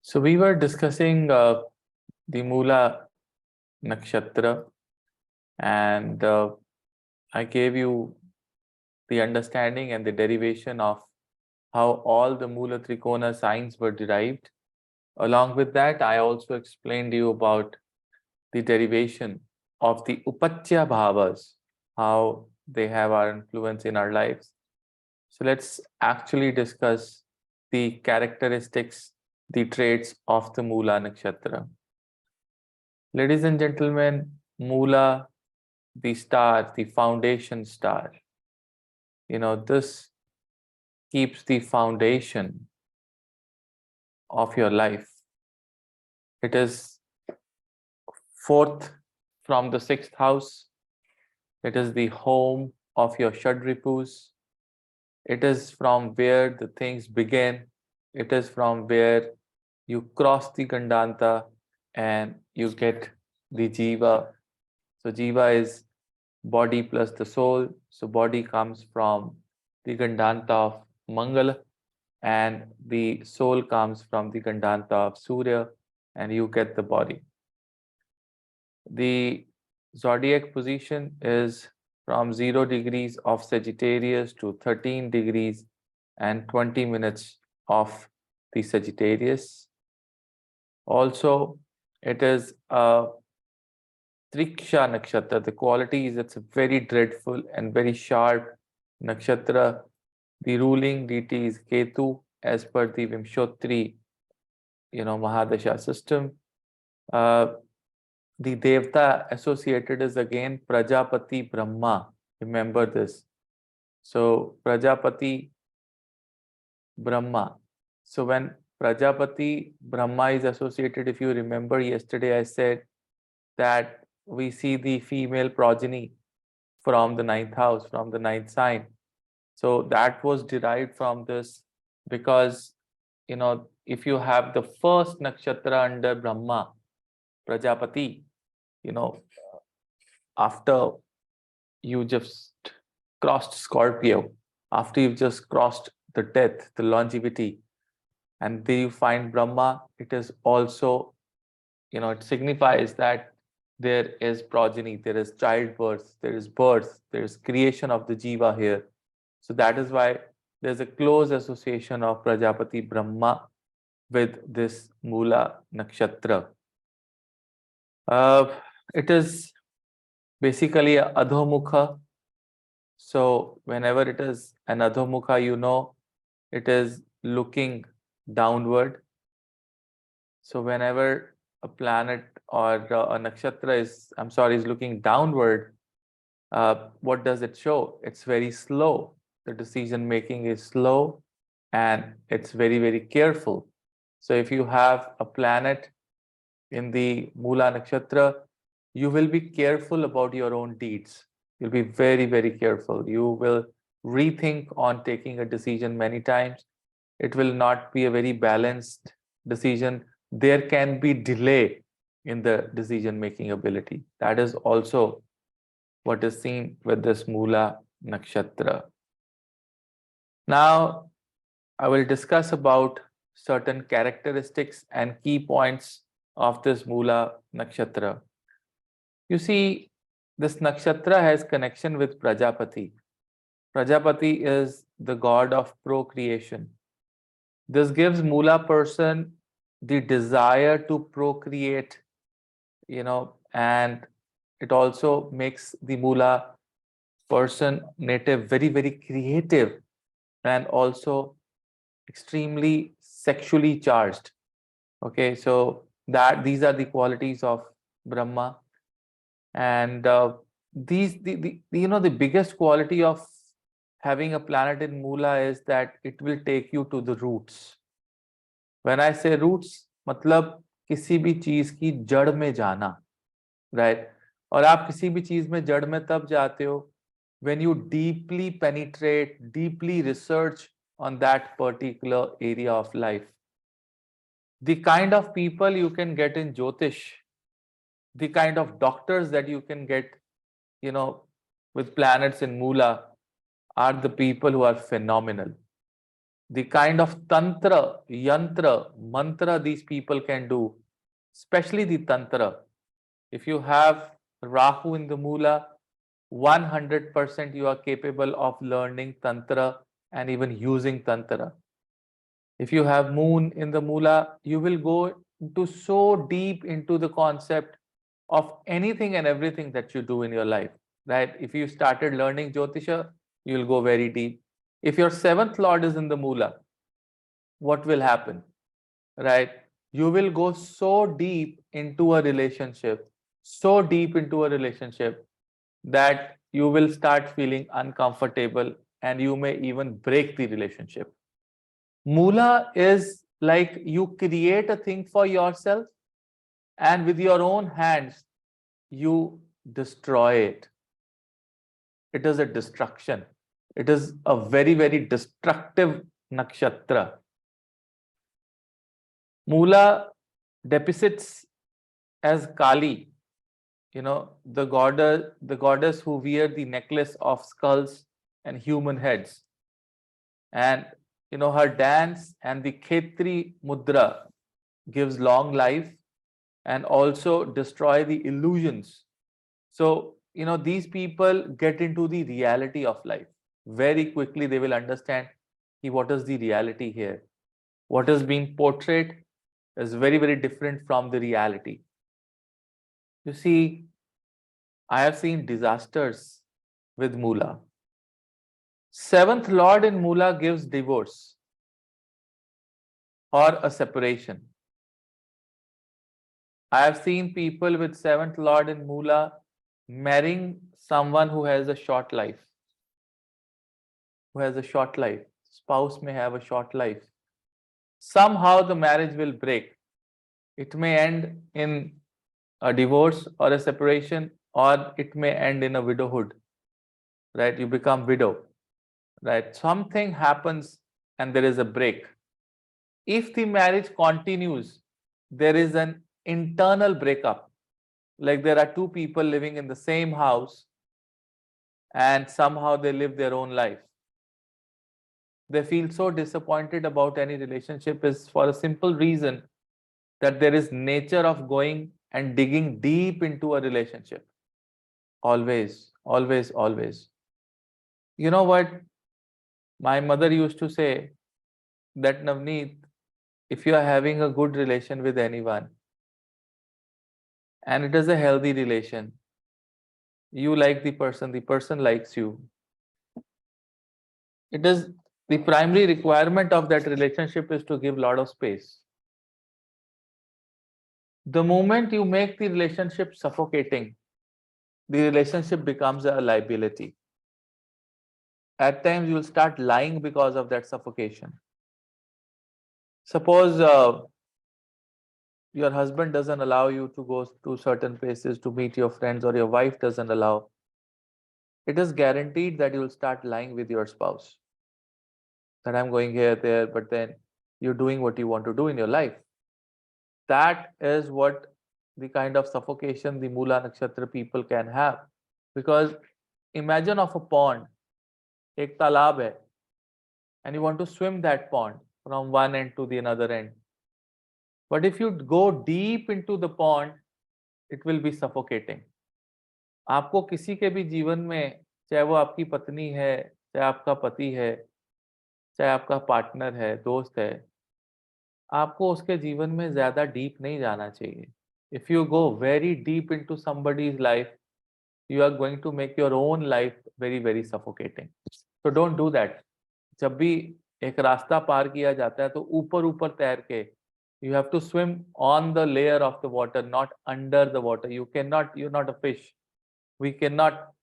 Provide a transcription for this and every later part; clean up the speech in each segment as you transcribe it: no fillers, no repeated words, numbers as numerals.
So we were discussing the Mula Nakshatra, and I gave you the understanding and the derivation of how all the Mula Trikona signs were derived. Along with that, I also explained you about the derivation of the Upachya Bhavas, how they have our influence in our lives. So let's actually discuss the characteristics, the traits of the Mula Nakshatra. Ladies and gentlemen, Mula, the star, the foundation star, this keeps the foundation of your life. It is fourth from the sixth house. It is the home of your Shadripus. It is from where the things begin. It is from where you cross the Gandanta and you get the Jiva. So Jiva is body plus the soul. So body comes from the Gandanta of Mangala, and the soul comes from the Gandanta of Surya, and you get the body. The zodiac position is from 0 degrees of Sagittarius to 13 degrees and 20 minutes of the Sagittarius. Also, it is a Triksha Nakshatra. The quality is it's a very dreadful and very sharp Nakshatra. The ruling deity is Ketu as per the Vimshotri, Mahadasha system. The Devta associated is again Prajapati Brahma. Remember this. So Prajapati Brahma. So when Prajapati Brahma is associated, if you remember yesterday I said that we see the female progeny from the ninth house, from the ninth sign. So that was derived from this because, if you have the first nakshatra under Brahma, Prajapati, after you just crossed Scorpio, after you've just crossed the death, the longevity, and then you find Brahma, it is also, it signifies that there is progeny, there is childbirth, there is birth, there is creation of the Jiva here. So that is why there's a close association of Prajapati Brahma with this Mula Nakshatra. It is basically a Adhomukha. So whenever it is an Adhomukha, it is looking downward. So whenever a planet or a nakshatra is looking downward, what does it show? It's very slow. The decision making is slow and it's very, very careful. So if you have a planet in the Mula Nakshatra, you will be careful about your own deeds. You'll be very, very careful. You will rethink on taking a decision many times. It will not be a very balanced decision. There can be delay in the decision making ability. That is also what is seen with this Mula Nakshatra. Now, I will discuss about certain characteristics and key points of this Mula Nakshatra. You see, this Nakshatra has connection with Prajapati. Prajapati is the god of procreation. This gives Mula person the desire to procreate, and it also makes the Mula person native very, very creative and also extremely sexually charged. Okay, so these are the qualities of Brahma, and the biggest quality of having a planet in Mula is that it will take you to the roots. When I say roots, मतलब किसी भी चीज की जड़ में जाना, right? और आप किसी भी चीज में जड़ में तब जाते हो when you deeply penetrate, deeply research on that particular area of life. The kind of people you can get in Jyotish, the kind of doctors that you can get, with planets in Mula are the people who are phenomenal. the kind of tantra, yantra, mantra these people can do, especially the tantra. If you have Rahu in the Mula, 100% you are capable of learning tantra and even using tantra. If you have Moon in the Mula, you will go into so deep into the concept of anything and everything that you do in your life, right? If you started learning Jyotisha, you will go very deep. If your seventh lord is in the Mula, what will happen, right? You will go so deep into a relationship, so deep into a relationship that you will start feeling uncomfortable and you may even break the relationship. Mula is like you create a thing for yourself and with your own hands you destroy it. It is a destruction. It is a very, very destructive nakshatra. Mula depicts as Kali, the goddess who wear the necklace of skulls and human heads. And her dance and the Khetri mudra gives long life and also destroy the illusions. So, these people get into the reality of life. Very quickly, they will understand what is the reality here. What is being portrayed is very, very different from the reality. You see, I have seen disasters with Mula. Seventh Lord in Mula gives divorce or a separation. I have seen people with seventh Lord in Mula marrying someone who has a short life. Spouse may have a short life. Somehow the marriage will break. It may end in a divorce or a separation, or it may end in a widowhood, right? You become widow, right? Something happens and there is a break. If the marriage continues, there is an internal breakup. Like there are two people living in the same house and somehow they live their own life. They feel so disappointed about any relationship is for a simple reason that there is nature of going and digging deep into a relationship. Always, always, always. You know what? My mother used to say that, Navneet, if you are having a good relation with anyone and it is a healthy relation, you like the person likes you. It is the primary requirement of that relationship is to give a lot of space. The moment you make the relationship suffocating, the relationship becomes a liability. At times, you will start lying because of that suffocation. Suppose your husband doesn't allow you to go to certain places to meet your friends, or your wife doesn't allow. It is guaranteed that you will start lying with your spouse. That I'm going here, there, but then you're doing what you want to do in your life. That is what the kind of suffocation the Mula Nakshatra people can have. Because imagine of a pond, ek talab hai, and you want to swim that pond from one end to the another end. But if you go deep into the pond, it will be suffocating. आपको किसी के भी जीवन में, चाहे वो आपकी पत्नी है, चाहे आपका पति है, चाहे आपका पार्टनर है, दोस्त है, आपको उसके जीवन में ज्यादा डीप नहीं जाना चाहिए. If you go very deep into somebody's life, you are going to make your own life very, very suffocating. So don't do that. जब भी एक रास्ता पार किया जाता है तो ऊपर ऊपर तैर के, you have to swim on the layer of the water, not under the water. You're not a fish. We cannot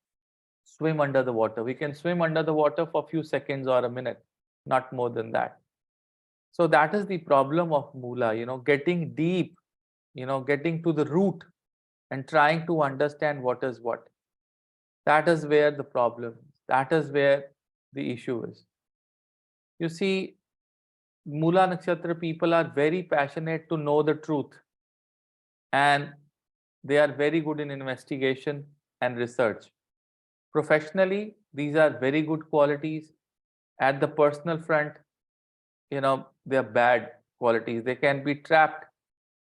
swim under the water. We can swim under the water for a few seconds or a minute, not more than that. So that is the problem of Mula, getting deep, getting to the root and trying to understand what is what. That is where the problem is. That is where the issue is. You see, Mula Nakshatra people are very passionate to know the truth, and they are very good in investigation and research. Professionally, these are very good qualities. At the personal front, they are bad qualities. They can be trapped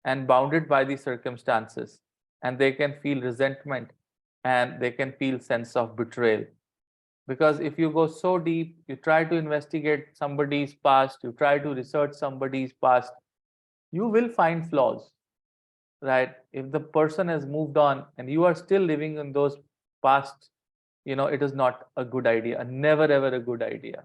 and bounded by the circumstances, and they can feel resentment, and they can feel sense of betrayal. Because if you go so deep, you try to investigate somebody's past, you try to research somebody's past, you will find flaws, right? If the person has moved on and you are still living in those past, it is not a good idea, never ever a good idea.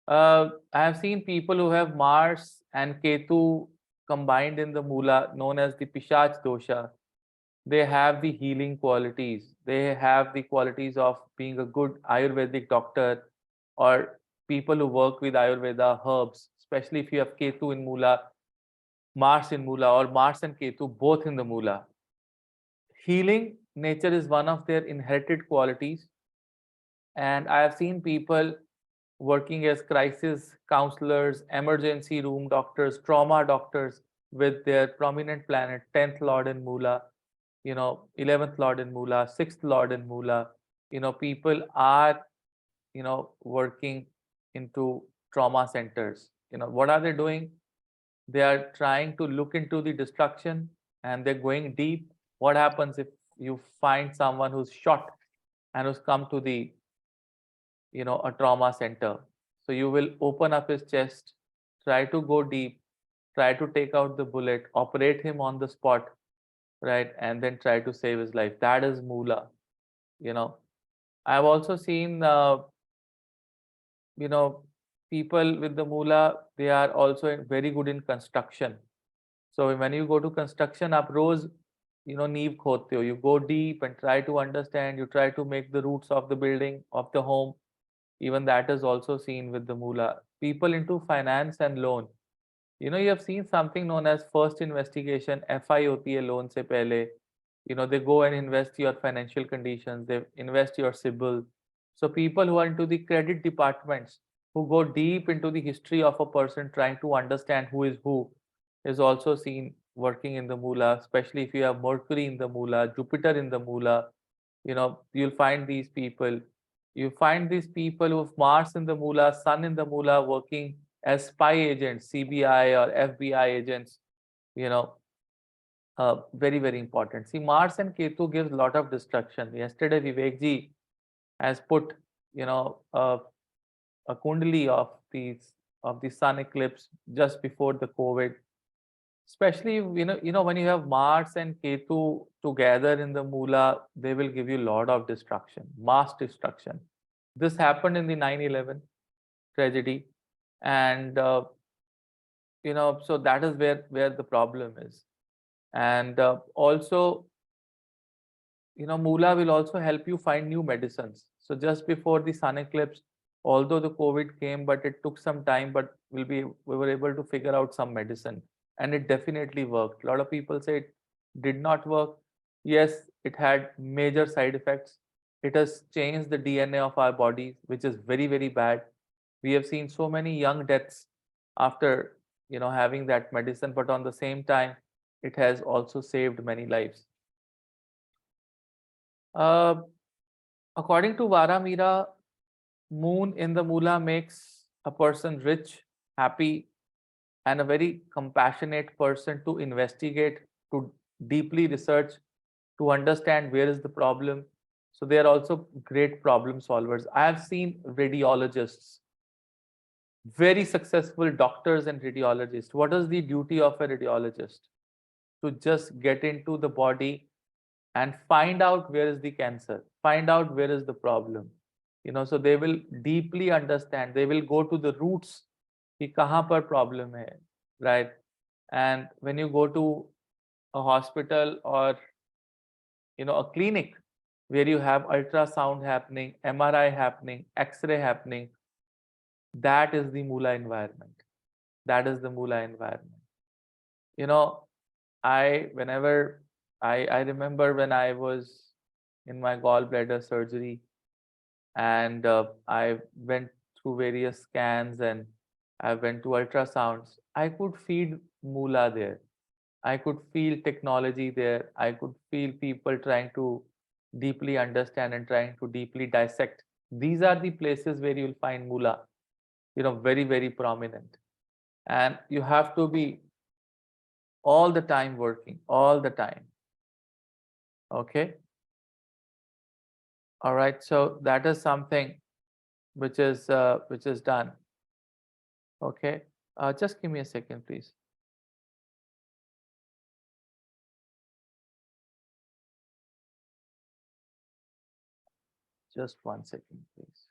I have seen people who have Mars and Ketu combined in the Mula, known as the Pishach dosha. They have the healing qualities. They have the qualities of being a good Ayurvedic doctor, or people who work with Ayurveda herbs, especially if you have Ketu in Mula, Mars in Mula, or Mars and Ketu both in the Mula. Healing nature is one of their inherited qualities. And I have seen people working as crisis counselors, emergency room doctors, trauma doctors with their prominent planet, 10th Lord in Mula, 11th Lord in Mula, 6th Lord in Mula. People are, working into trauma centers. What are they doing? They are trying to look into the destruction, and they're going deep. What happens if you find someone who's shot and who's come to the a trauma center? So you will open up his chest, try to go deep, try to take out the bullet, operate him on the spot, right? And then try to save his life. That is Mula. you know I've also seen you know people with the Mula, they are also very good in construction. So when you go to construction, आप रोज नींव खोदते हो, you go deep and try to understand, you try to make the roots of the building, of the home. Even that is also seen with the Mula. People into finance and loan, you have seen something known as first investigation, FI होती है loan से पहले. They go and invest your financial conditions, they invest your CIBIL. So people who are into the credit departments, who go deep into the history of a person, trying to understand who is also seen working in the Mula, especially if you have Mercury in the Mula, Jupiter in the Mula. You'll find these people. You find these people who have Mars in the Mula, Sun in the Mula, working as spy agents, CBI or FBI agents. you know Very, very important. See, Mars and Ketu gives a lot of destruction. Yesterday, Vivek ji has put, a kundali of the sun eclipse just before the COVID. Especially, when you have Mars and Ketu together in the Mula, they will give you a lot of destruction, mass destruction. This happened in the 9/11 tragedy, and so that is where the problem is. And also, Mula will also help you find new medicines. So just before the sun eclipse, although the COVID came, but it took some time, but we were able to figure out some medicine, and it definitely worked. A lot of people say it did not work. Yes, it had major side effects. It has changed the DNA of our bodies, which is very, very bad. We have seen so many young deaths after having that medicine, but on the same time, it has also saved many lives. Uh, According to Varamira, moon in the Mula makes a person rich, happy, and a very compassionate person to investigate, to deeply research, to understand where is the problem. So they are also great problem solvers. I have seen radiologists, very successful doctors and radiologists. What is the duty of a radiologist? To just get into the body and find out where is the cancer, find out where is the problem. So they will deeply understand, they will go to the roots कि कहाँ पर problem है, right? And when you go to a hospital or a clinic where you have ultrasound happening, MRI happening, X-ray happening, that is the Mula environment. That is the Mula environment. You know, I remember when I was in my gallbladder surgery, and I went through various scans and I went to ultrasounds. I could feel Mula there. I could feel technology there. I could feel people trying to deeply understand and trying to deeply dissect. These are the places where you'll find Mula. very, very prominent. And you have to be all the time working, all the time. Okay. All right. So that is something which is done. Okay. Just give me a second, please. Just 1 second, please.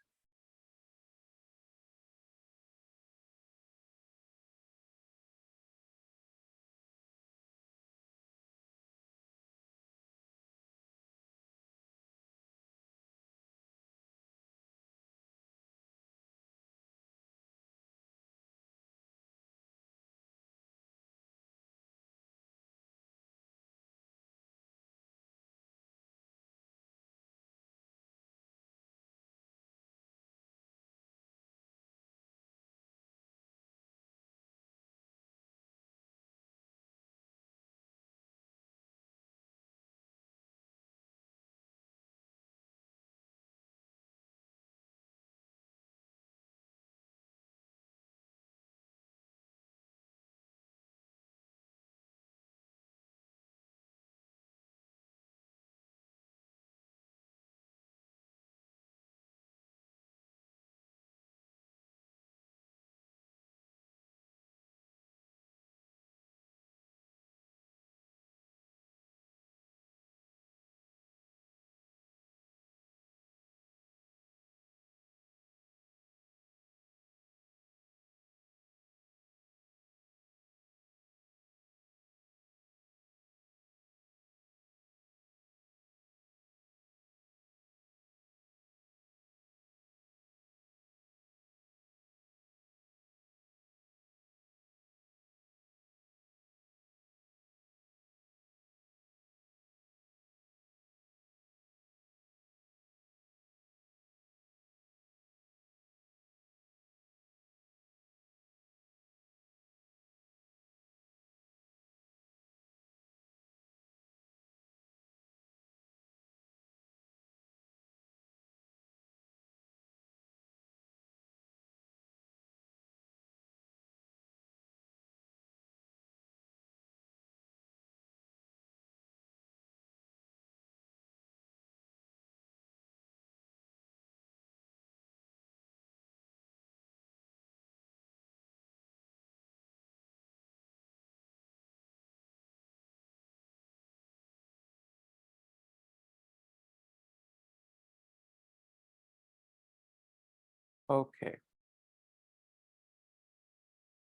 Okay.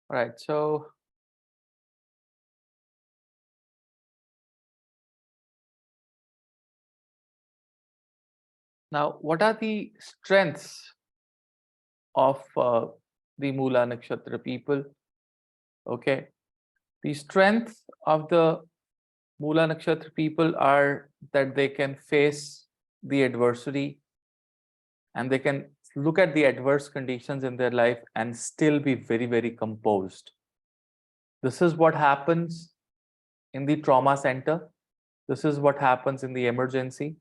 All right. So now, what are the strengths of the Mula Nakshatra people? Okay. The strength of the Mula Nakshatra people are that they can face the adversity and they can look at the adverse conditions in their life and still be very, very composed. This is what happens in the trauma center. This is what happens in the emergency.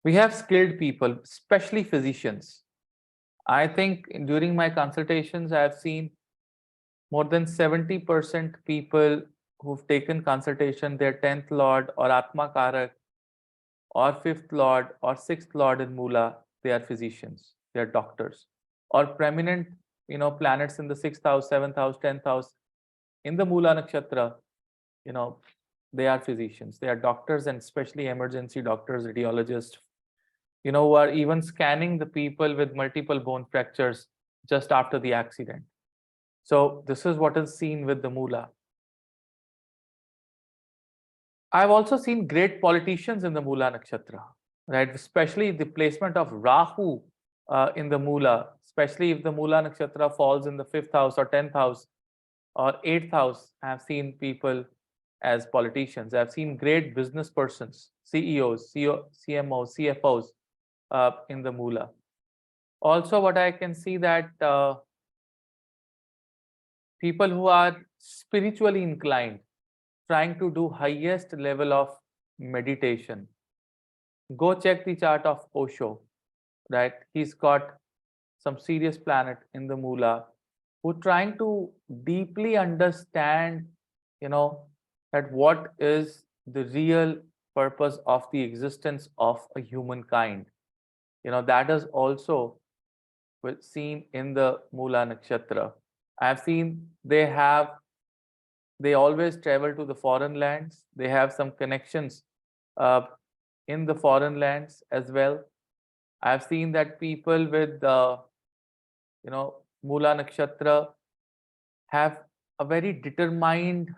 We have skilled people, especially physicians. I think during my consultations, I have seen more than 70% people who've taken consultation, their 10th Lord or Atma Karak or 5th Lord or 6th Lord in Mula, they are physicians, they are doctors. Or prominent, planets in the 6th house, 7th house, 10th house, in the Mula Nakshatra, you know, they are physicians, they are doctors, and especially emergency doctors, radiologists, who are even scanning the people with multiple bone fractures just after the accident. So this is what is seen with the Mula. I've also seen great politicians in the Mula Nakshatra, right? Especially the placement of Rahu in the Mula, especially if the Mula Nakshatra falls in the 5th house or 10th house or 8th house. I've seen people as politicians. I've seen great business persons, CEOs, CMOs, CFOs in the Mula. Also, what I can see that people who are spiritually inclined, trying to do highest level of meditation. Go check the chart of Osho, right? He's got some serious planet in the Mula, who are trying to deeply understand, you know, that what is the real purpose of the existence of a humankind. That is also seen in the Mula Nakshatra. I've seen they always travel to the foreign lands. They have some connections uh, in the foreign lands as well. I've seen that people with Mula Nakshatra have a very determined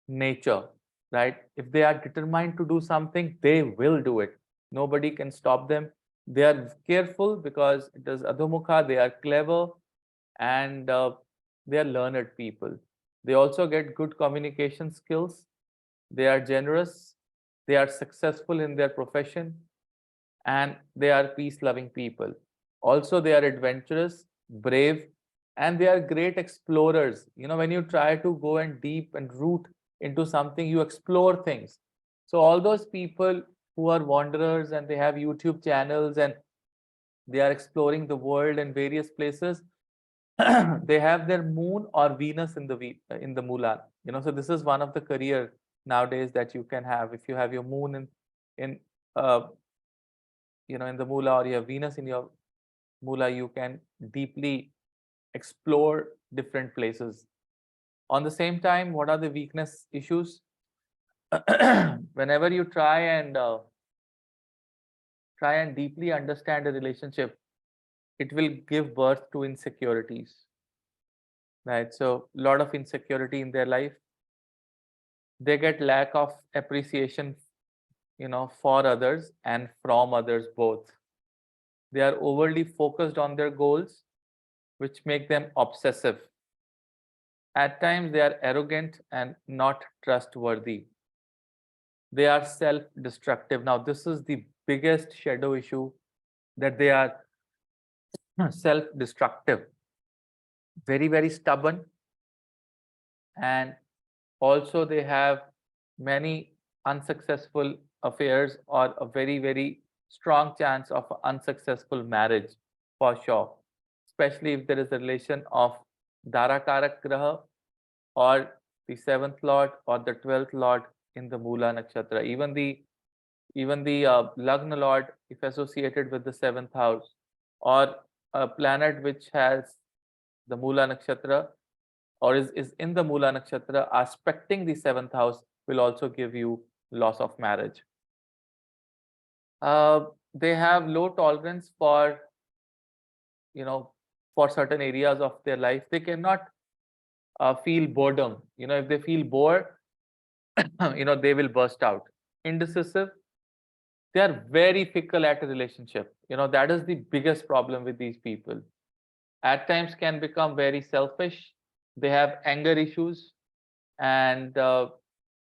nature, right? If they are determined to do something, they will do it. Nobody can stop them. They are careful because it is Adhumukha, they are clever, and they are learned people. They also get good communication skills. They are generous. They are successful in their profession, and they are peace loving people. Also, they are adventurous, brave, and they are great explorers. When you try to go and deep and root into something, you explore things. So, all those people who are wanderers and they have YouTube channels and they are exploring the world in various places, they have their moon or Venus in the Mula. So this is one of the career nowadays that you can have if you have your moon in uh, in the Mula, or you have Venus in your Mula. You can deeply explore different places. On the same time, what are the weakness issues? Whenever you try and deeply understand a relationship, it will give birth to insecurities, right? So a lot of insecurity in their life. They get lack of appreciation, for others and from others both. They are overly focused on their goals, which make them obsessive. At times, they are arrogant and not trustworthy. They are self destructive. Now, this is the biggest shadow issue, that they are self destructive, very, very stubborn, and also they have many unsuccessful affairs, or a very, very strong chance of unsuccessful marriage for sure, especially if there is a relation of Dharakarak Graha, or the seventh lord or the 12th lord in the Mula Nakshatra. Even the Lagna lord, if associated with the seventh house, or a planet which has the Mula Nakshatra, or is in the Mula Nakshatra aspecting the seventh house, will also give you loss of marriage. They have low tolerance for certain areas of their life. They cannot feel boredom. If they feel bored, they will burst out. Indecisive. They are very fickle at a relationship. That is the biggest problem with these people. At times can become very selfish. They have anger issues, and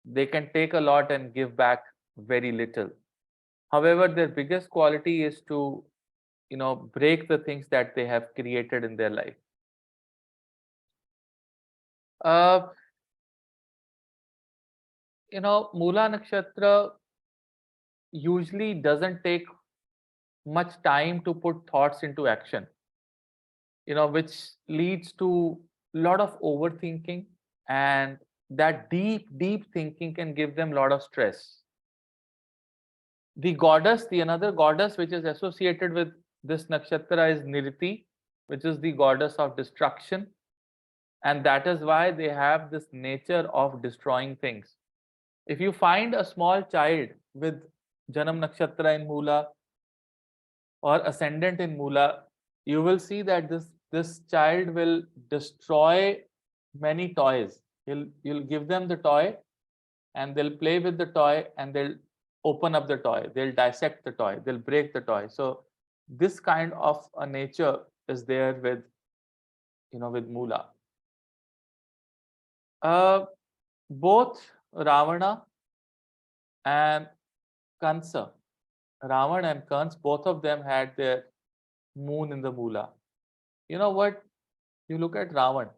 they can take a lot and give back very little. However, their biggest quality is to break the things that they have created in their life. uh, Mula Nakshatra usually doesn't take much time to put thoughts into action, which leads to a lot of overthinking, and that deep thinking can give them a lot of stress. The another goddess which is associated with this nakshatra is Niriti, which is the goddess of destruction, and that is why they have this nature of destroying things. If you find a small child with Janam Nakshatra in Mula or ascendant in Mula, you will see that this child will destroy many toys. You'll give them the toy, and they'll play with the toy, and they'll open up the toy. They'll dissect the toy. They'll break the toy. So this kind of a nature is there with Mula. Both Ravana and Kansa, Ravan and Kans, both of them had their moon in the Mula. You know what? You look at Ravan.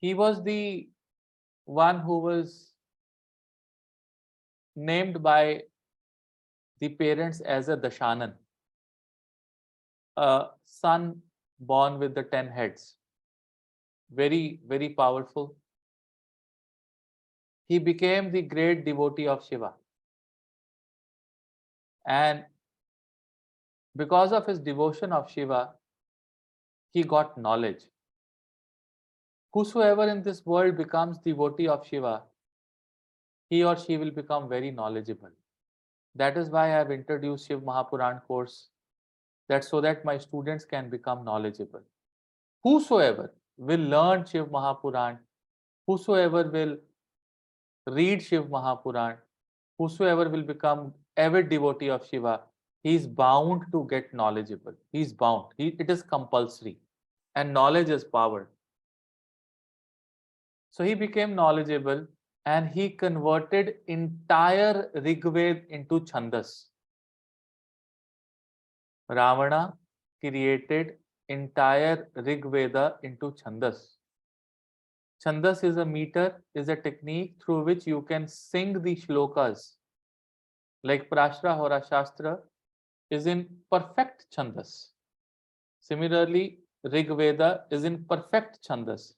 He was the one who was named by the parents as a Dashanan. a son born with the 10 heads. Very, very powerful. He became the great devotee of Shiva. And because of his devotion of Shiva, he got knowledge. Whosoever in this world becomes devotee of Shiva, he or she will become very knowledgeable. That is why I have introduced Shiv Mahapuran course, that so that my students can become knowledgeable. Whosoever will learn Shiv Mahapuran, whosoever will read Shiv Mahapuran, whosoever will become avid devotee of Shiva, he is bound to get knowledgeable. He is bound. It is compulsory. And knowledge is power. So he became knowledgeable and he converted entire Rigved into Chandas. Ravana created entire Rigveda into Chandas. Chandas is a meter, is a technique through which you can sing the shlokas. Like Prashra Hora Shastra is in perfect Chandas. Similarly, Rigveda is in perfect Chandas.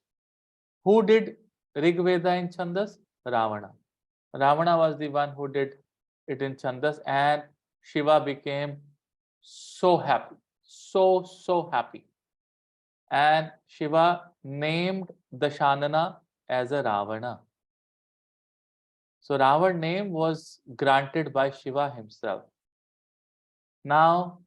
Who did Rigveda in Chandas? Ravana. Ravana was the one who did it in Chandas, and Shiva became so happy, so happy. And Shiva named Dashanana as a Ravana. So Ravan's name was granted by Shiva himself. Now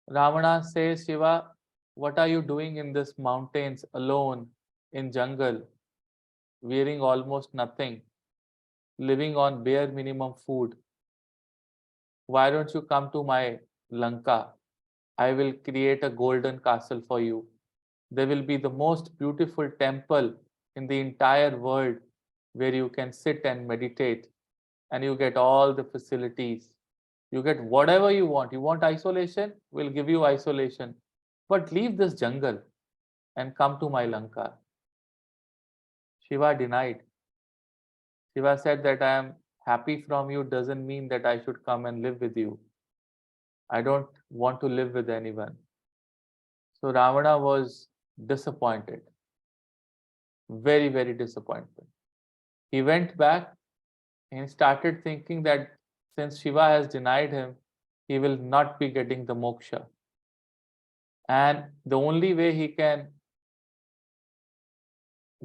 Ravana says, Shiva, what are you doing in this mountains alone in jungle, wearing almost nothing, living on bare minimum food? Why don't you come to my Lanka? I will create a golden castle for you. There will be the most beautiful temple in the entire world where you can sit and meditate, and you get all the facilities. You get whatever you want. You want isolation? We'll give you isolation. But leave this jungle and come to my Lanka. Shiva denied. Shiva said that I am happy from you doesn't mean that I should come and live with you. I don't want to live with anyone. So Ravana was disappointed. Very, very disappointed. He went back and started thinking that since Shiva has denied him, he will not be getting the moksha. And the only way he can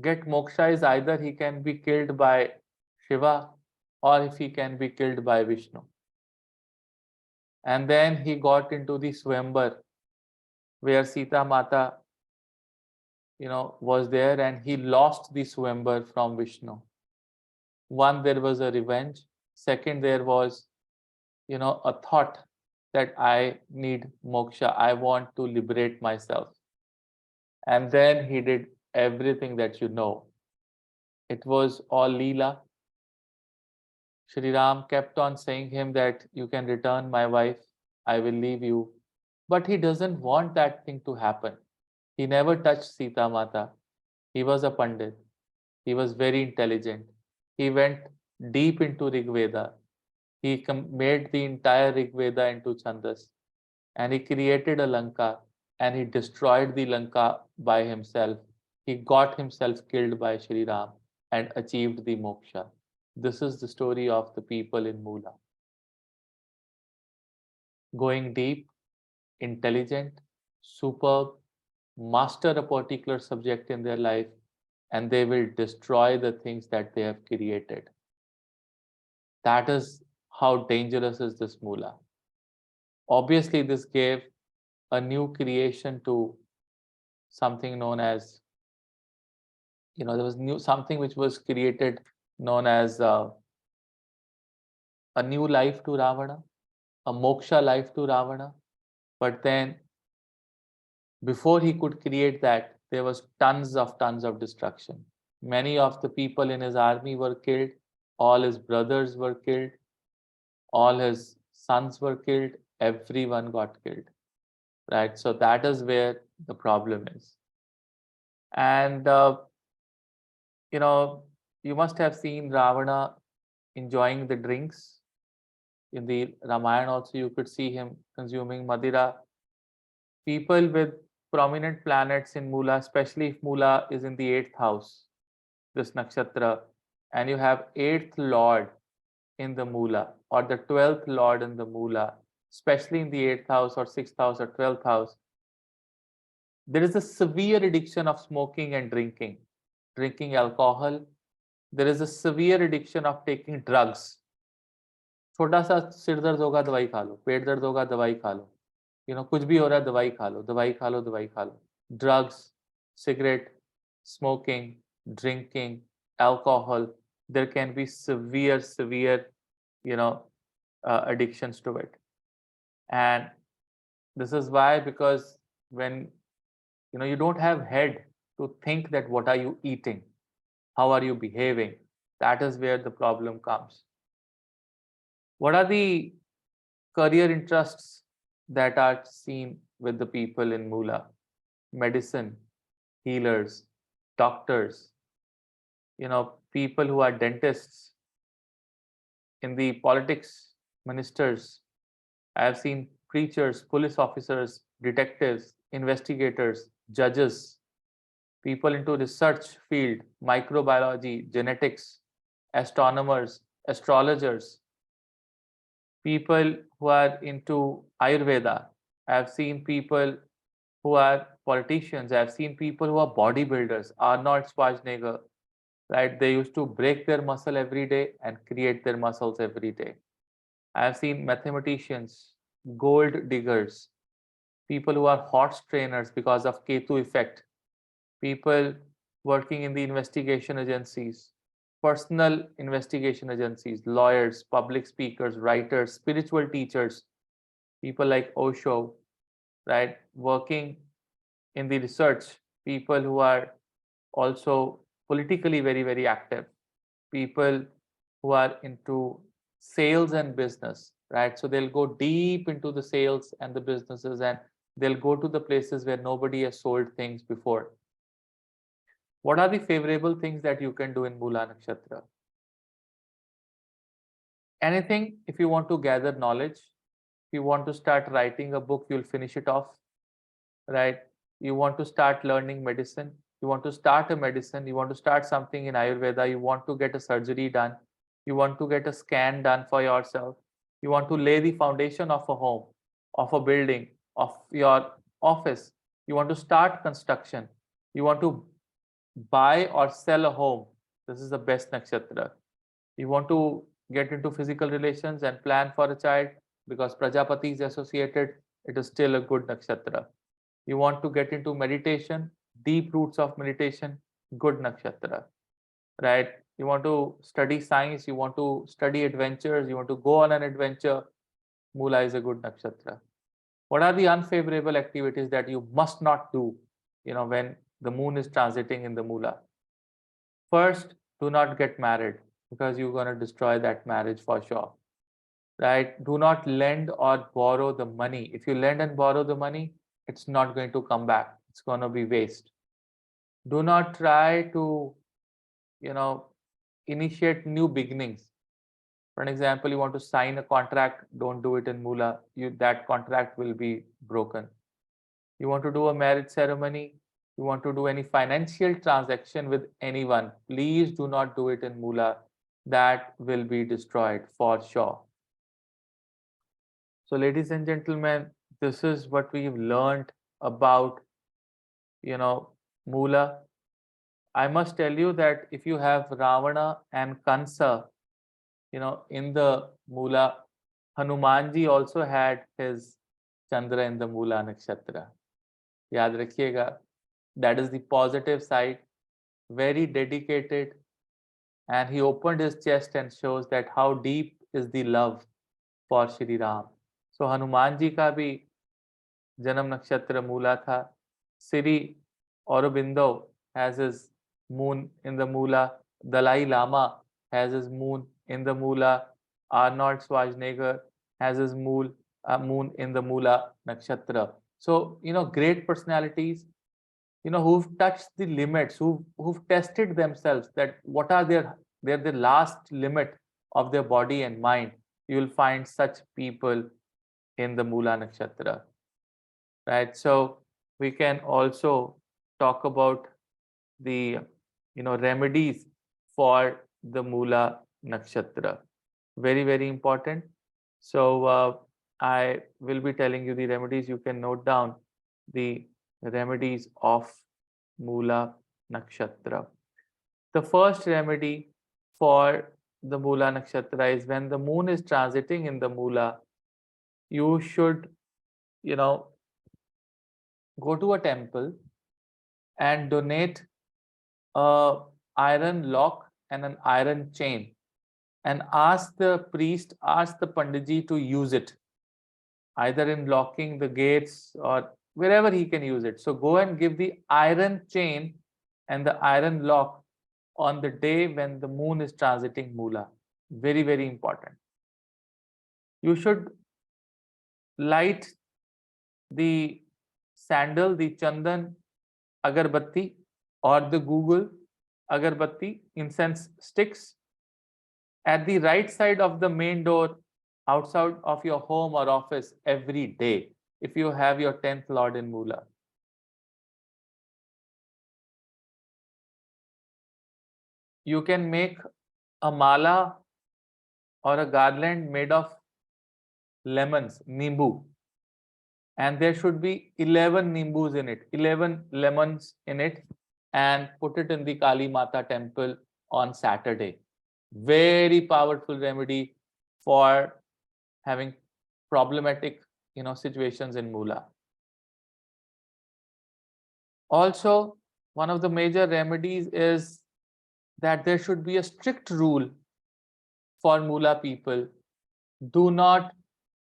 get moksha is either he can be killed by Shiva or if he can be killed by Vishnu. And then he got into the Swambar where Sita Mata, was there, and he lost the Swambar from Vishnu. One, there was a revenge. Second, there was, a thought that I need moksha. I want to liberate myself. And then he did everything that you know. It was all Leela. Shri Ram kept on saying him that you can return my wife, I will leave you. But he doesn't want that thing to happen. He never touched Sita Mata. He was a Pandit. He was very intelligent. He went deep into Rig Veda. He made the entire Rig Veda into Chandas. And he created a Lanka and he destroyed the Lanka by himself. He got himself killed by Shri Ram and achieved the moksha. This is the story of the people in Mula. Going deep, intelligent, superb, master a particular subject in their life, and they will destroy the things that they have created. That is how dangerous is this Mula. Obviously, this gave a new creation to something known as, there was something which was created known as a new life to Ravana, a moksha life to Ravana. But then before he could create that, there was tons of destruction. Many of the people in his army were killed. All his brothers were killed. All his sons were killed. Everyone got killed. Right? So that is where the problem is. And, you must have seen Ravana enjoying the drinks. In the Ramayana also you could see him consuming Madira. People with prominent planets in Mula, especially if Mula is in the 8th house, this nakshatra, and you have 8th lord in the Mula or the 12th lord in the Mula, especially in the 8th house or 6th house or 12th house, there is a severe addiction of smoking and drinking alcohol. There is a severe addiction of taking drugs. छोटा सा सिर दर्द होगा दवाई खा लो, पेट दर्द होगा दवाई खा लो, कुछ भी हो रहा है दवाई खा लो, दवाई खा लो, दवाई खा लो. Drugs, cigarette, smoking, drinking, alcohol, there can be severe you know addictions to it. And this is why, because when you don't have head to think that what are you eating, how are you behaving, that is where the problem comes. What are the career interests that are seen with the people in Mula? Medicine, healers, doctors, people who are dentists. In the politics, ministers, I have seen preachers, police officers, detectives, investigators, judges, people into research field, microbiology, genetics, astronomers, astrologers, people who are into Ayurveda. I have seen people who are politicians. I have seen people who are bodybuilders. Arnold Schwarzenegger, right? They used to break their muscle every day and create their muscles every day. I have seen mathematicians, gold diggers, people who are horse trainers because of Ketu effect, people working in the investigation agencies, personal investigation agencies, lawyers, public speakers, writers, spiritual teachers, people like Osho, right? Working in the research, people who are also politically very active, people who are into sales and business, right? So they'll go deep into the sales and the businesses, and they'll go to the places where nobody has sold things before. What are the favorable things that you can do in Mula Nakshatra? Anything. If you want to gather knowledge, if you want to start writing a book, you'll finish it off, right? You want to start learning medicine, you want to start a medicine, you want to start something in Ayurveda, you want to get a surgery done, you want to get a scan done for yourself, you want to lay the foundation of a home, of a building, of your office, you want to start construction, you want to buy or sell a home, this is the best nakshatra. You want to get into physical relations and plan for a child, because Prajapati is associated, it is still a good nakshatra. You want to get into meditation, deep roots of meditation, good nakshatra, right? You want to study science, you want to study adventures, you want to go on an adventure, Mula is a good nakshatra. What are the unfavorable activities that you must not do, when the moon is transiting in the Mula? First, do not get married, because you're going to destroy that marriage for sure, right? Do not lend or borrow the money. If you lend and borrow the money, it's not going to come back. It's going to be waste. Do not try to, initiate new beginnings. For an example, you want to sign a contract, don't do it in Mula. That contract will be broken. You want to do a marriage ceremony, you want to do any financial transaction with anyone, please do not do it in Mula. That will be destroyed for sure. So, ladies and gentlemen, this is what we've learned about, Mula. I must tell you that if you have Ravana and Kansa, in the Mula, Hanumanji also had his Chandra in the Mula Nakshatra. Yaad rakhiyega, that is the positive side, very dedicated, and he opened his chest and shows that how deep is the love for Shri Ram. So Hanuman ji का भी जन्म नक्षत्र मूला था. Sri Aurobindo has his moon in the Mula. Dalai Lama has his moon in the Mula. Arnold Schwarzenegger has his moon in the Mula nakshatra. So great personalities, who've touched the limits, who've tested themselves, that what are their last limit of their body and mind. you will find such people in the Mula Nakshatra, right? So we can also talk about the remedies for the Mula Nakshatra. Very, very important. So I will be telling you the remedies. You can note down the remedies of Mula Nakshatra. The first remedy for the Mula Nakshatra is when the moon is transiting in the Mula, you should, go to a temple and donate a iron lock and an iron chain, and ask the priest, ask the Panditji to use it, either in locking the gates or wherever he can use it. So go and give the iron chain and the iron lock on the day when the moon is transiting Mula. Very, very important. You should light the sandal, the chandan agarbatti or the Google agarbatti incense sticks at the right side of the main door outside of your home or office every day if you have your 10th Lord in Mula. You can make a mala or a garland made of lemons, nimbu, and there should be 11 nimbus in it, 11 lemons in it, and put it in the Kali Mata temple on Saturday. Very powerful remedy for having problematic situations in Mula. Also, one of the major remedies is that there should be a strict rule for Mula people. Do not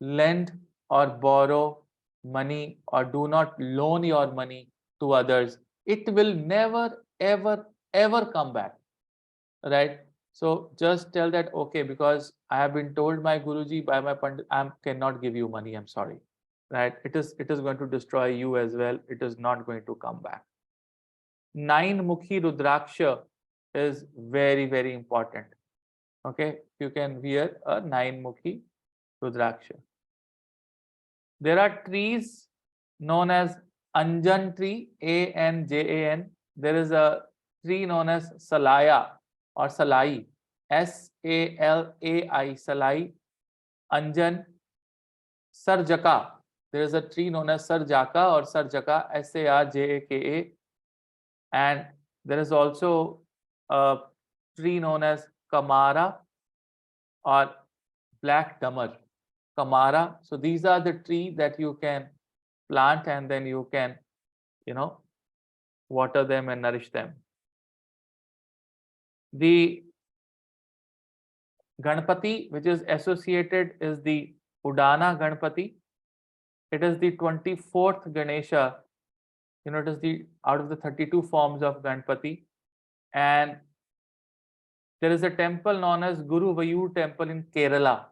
lend or borrow money, or do not loan your money to others. It will never, ever, ever come back, right? So just tell that, okay, because I have been told my Guruji by my Pandit, I cannot give you money, I'm sorry, right? It is going to destroy you as well. It is not going to come back. 9-mukhi Rudraksha is very, very important. Okay, you can wear a 9-mukhi Rudraksha. There are trees known as Anjan tree, Anjan. There is a tree known as Salaya or Salai, Salai, Salai, Anjan, Sarjaka. There is a tree known as Sarjaka or Sarjaka, Sarjaka, and there is also a tree known as Kamara or Black Damar. Kamara. So these are the trees that you can plant, and then you can, water them and nourish them. The Ganpati, which is associated, is the Udana Ganpati. It is the 24th Ganesha. It is the out of the 32 forms of Ganpati. And there is a temple known as Guru Vayur temple in Kerala.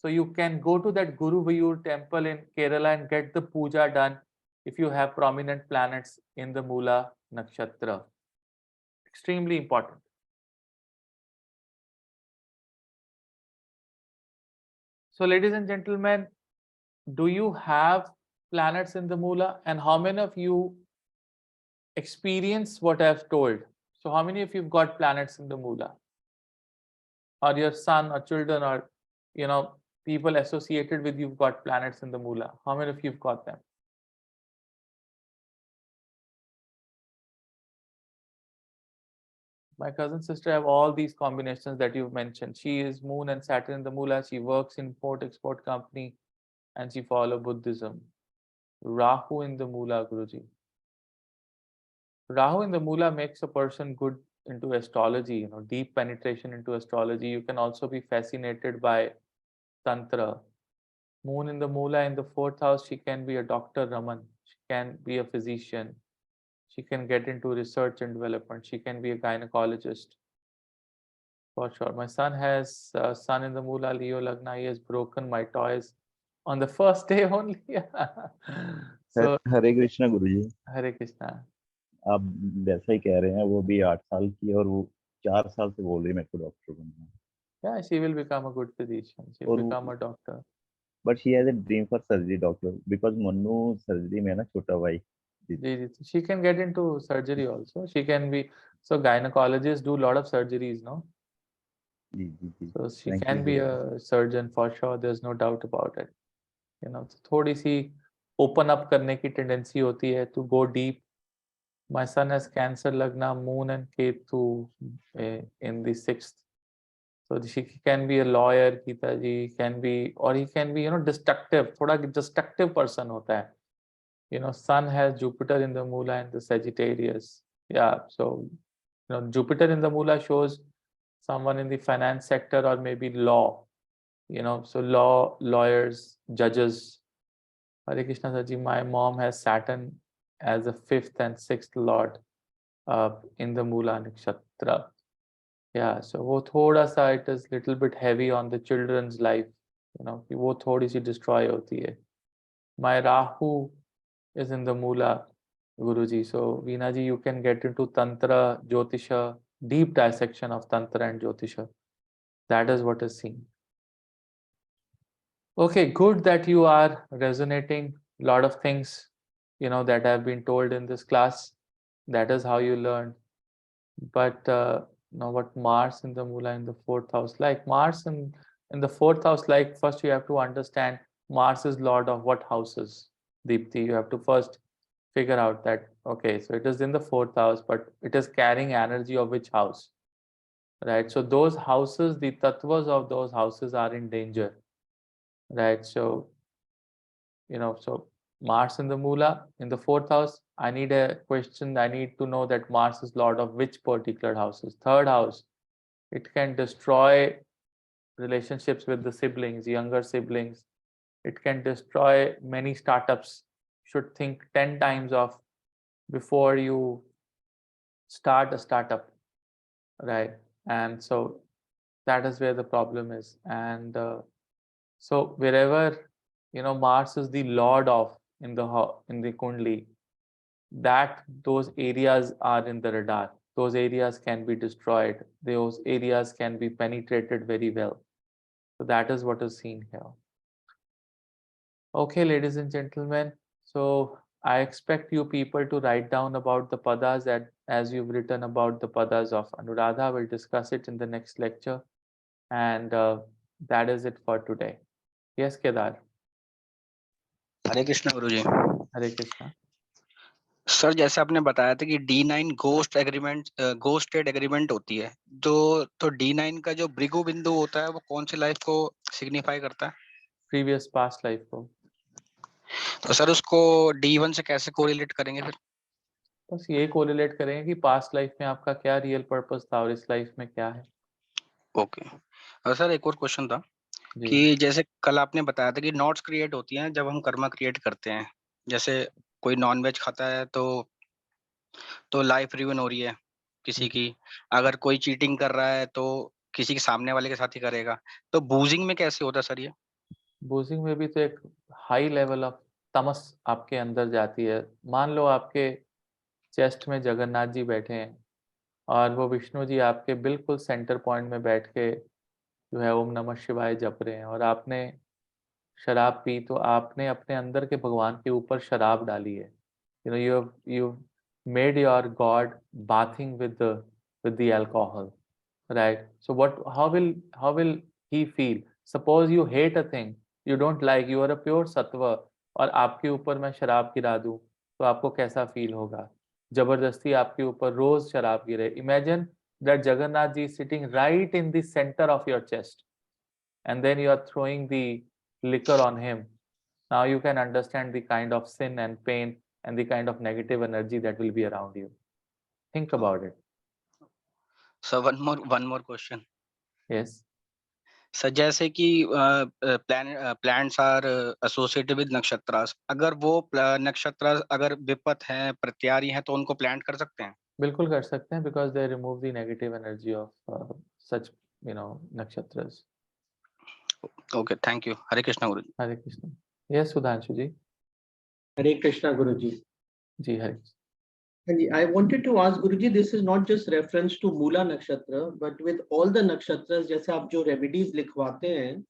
So you can go to that Guru Vayur temple in Kerala and get the puja done if you have prominent planets in the Mula Nakshatra. Extremely important. So ladies and gentlemen, do you have planets in the Mula, and how many of you experience what I've told? So how many of you've got planets in the Mula, or your son or children, or people associated with you've got planets in the Mula? How many of you've got them? My cousin sister have all these combinations that you've mentioned. She is Moon and Saturn in the Mula. She works in import-export company, and she follow Buddhism. Rahu in the Mula, Guruji. Rahu in the Mula makes a person good into astrology, deep penetration into astrology. You can also be fascinated by Tantra. Moon in the Mula in the 4th house, she can be a Dr. Raman. She can be a physician. She can get into research and development. She can be a gynecologist. For sure. My son has sun in the Mula, Leo Lagna. He has broken my toys on the first day only. So Hare Krishna Guruji. Hare Krishna. आप वैसा ही कह रहे हैं. वो भी 8 साल की, और वो 4 साल से बोल रही है मेरे को डॉक्टर बनना. Yeah, she will become a good physician. She will और become a doctor. but she has a dream for surgery doctor because Mannu surgery में है ना छोटा भाई जी She can get into surgery also. She can be, so gynecologists do a lot of surgeries, no? Ji ji ji So she thank you can be Guruji a surgeon for sure. There's no doubt about it. You know, थोड़ी सी open up करने की tendency होती है to go deep. My son has Cancer Lagna, Moon and Ketu in the 6th. So she can be a lawyer, Geeta ji, can be, or he can be, you know, destructive. थोड़ा destructive person होता है. You know, Sun has Jupiter in the Mula and the Sagittarius. Yeah, so you know, Jupiter in the Mula shows someone in the finance sector or maybe law. You know, so law, lawyers, judges. Hare Krishna Saji, my mom has Saturn as a 5th and 6th lord in the Mula Nakshatra. Yeah, so वो थोड़ा सा it is little bit heavy on the children's life. You know, वो थोड़ी सी destroy होती है. My Rahu is in the Mula, Guruji. So Veena ji, you can get into Tantra, Jyotisha, deep dissection of Tantra and Jyotisha. That is what is seen. Okay, good that you are resonating a lot of things, you know, that have been told in this class. That is how you learn. But now what Mars in the Mula in the 4th house, like Mars in the 4th house, like first you have to understand Mars is lord of what houses, Deepthi. You have to first figure out that, okay, so it is in the 4th house, but it is carrying energy of which house, right? So those houses, the tattvas of those houses are in danger, right? So, you know, so Mars in the Mula in the 4th house, I need a question. I need to know that Mars is lord of which particular houses. 3rd house, it can destroy relationships with the siblings, younger siblings. It can destroy many startups. Should think 10 times of before you start a startup, right? And so that is where the problem is. And so wherever, you know, Mars is the lord of in the Kundli, that those areas are in the radar. Those areas can be destroyed. Those areas can be penetrated very well. So that is what is seen here. Okay, ladies and gentlemen. So I expect you people to write down about the padas that as you've written about the padas of Anuradha. We'll discuss it in the next lecture. And that is it for today. Yes, Kedar. Hare Krishna Guruji. Hare Krishna. Sir जैसे आपने बताया था कि D9 ghosted agreement होती है, तो D9 का जो भृगु बिंदु होता है वो कौन सी लाइफ को सिग्निफाई करता है? Previous past life को. तो सर उसको D1 से कैसे कोरिलेट करेंगे फिर? बस ये कोरिलेट करेंगे कि पास्ट लाइफ में आपका क्या रियल पर्पस था और इस लाइफ में क्या है. ओके। और सर एक और क्वेश्चन था जी. कि जैसे कल आपने बताया था कि नॉट्स क्रिएट होती हैं जब हम कर्मा क्रिएट करते हैं। जैसे कोई नॉन वेज खाता है तो लाइफ रिवन हो रही है किसी की। अगर कोई चीटिंग कर रहा है तो किसी के सामने वाले के साथ ही करेगा। तो बूजिंग में कैसे होता है सर ये? बूजिंग में भी तो एक हाई लेवल ऑफ तमस आपके अंदर जाती है. मान लो आपके चेस्ट में जगन्नाथ जी बैठे हैं और वो विष्णु जी आपके बिल्कुल सेंटर पॉइंट में बैठ के जो है ओम नमः शिवाय जप रहे हैं और आपने शराब पी, तो आपने अपने अंदर के भगवान के ऊपर शराब डाली है. You know, you've made your God bathing with the alcohol, right? So how will he feel? Suppose you hate a thing you don't like, you are a pure sattva और आपके ऊपर मैं शराब गिरा दूं तो आपको कैसा फील होगा? जबरदस्ती आपके ऊपर रोज शराब गिरे. Imagine that Jagannath ji is sitting right in the center of your chest and then you are throwing the liquor on him. Now you can understand the kind of sin and pain and the kind of negative energy that will be around you. Think about it. Sir one more question. Yes. Sir जैसे कि planets are associated with nakshatras, अगर वो नक्षत्र अगर विपत हैं, प्रत्यारी हैं, तो उनको प्लांट कर सकते हैं? बिल्कुल कर सकते हैं because they remove the negative energy of such, you know, nakshatras. Okay, thank you. Hare Krishna guru ji. Hare Krishna. Yes, Sudhanshu ji. Hare Krishna guru ji. Ji, Hare Krishna. I wanted to ask Guruji, this is not just reference to Mula Nakshatra, but with all the nakshatras, जैसे आप जो remedies लिखवाते हैं,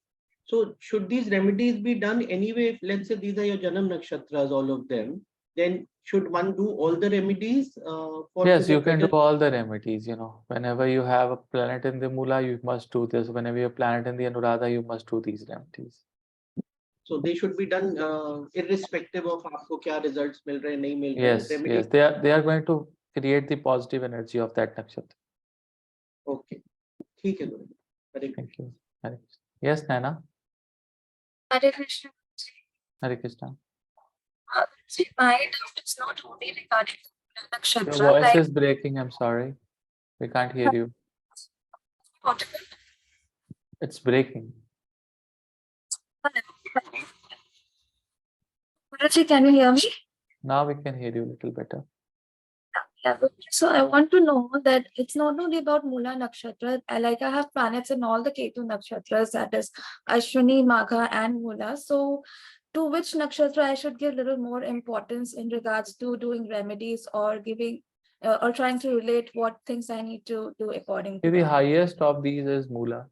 so should these remedies be done anyway? If let's say these are your Janam Nakshatras, all of them, then should one do all the remedies? For Yes, to you get can do better? all the remedies, you know. Whenever you have a planet in the Mula, you must do this. Whenever you have a planet in the Anuradha, you must do these remedies. So they should be done irrespective of आपको क्या results मिल रहे हैं नहीं मिल रहे हैं. Yes, Remedies. yes, they are going to create the positive energy of that nakshatra. Okay. ठीक है गुरुजी. Hare Krishna. Thank you. Hare Krishna. Yes, Naina. Hare Krishna. Hare Krishna. See, my doubt is not only regarding the Your nakshatra, voice like is breaking. I'm sorry. We can't hear you. audible. It's breaking. Guruji, can you hear me? Now we can hear you a little better. Yeah. So I want to know that it's not only about Mula Nakshatra. Like I have planets in all the Ketu Nakshatras, that is Ashwini, Magha, and Mula. So to which nakshatra I should give little more importance in regards to doing remedies or giving or trying to relate what things I need to do according to See, the that. highest of these is Mula.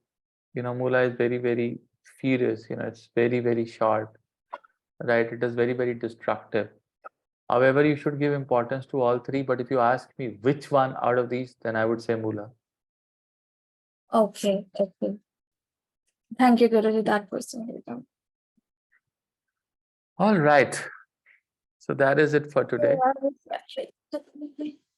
You know, Mula is very, very furious. You know, it's very, very short. Right? It is very, very destructive. However, you should give importance to all three. But if you ask me which one out of these, then I would say Mula. Okay, okay. Thank you, Guruji. That was all. All right. So that is it for today. Yeah,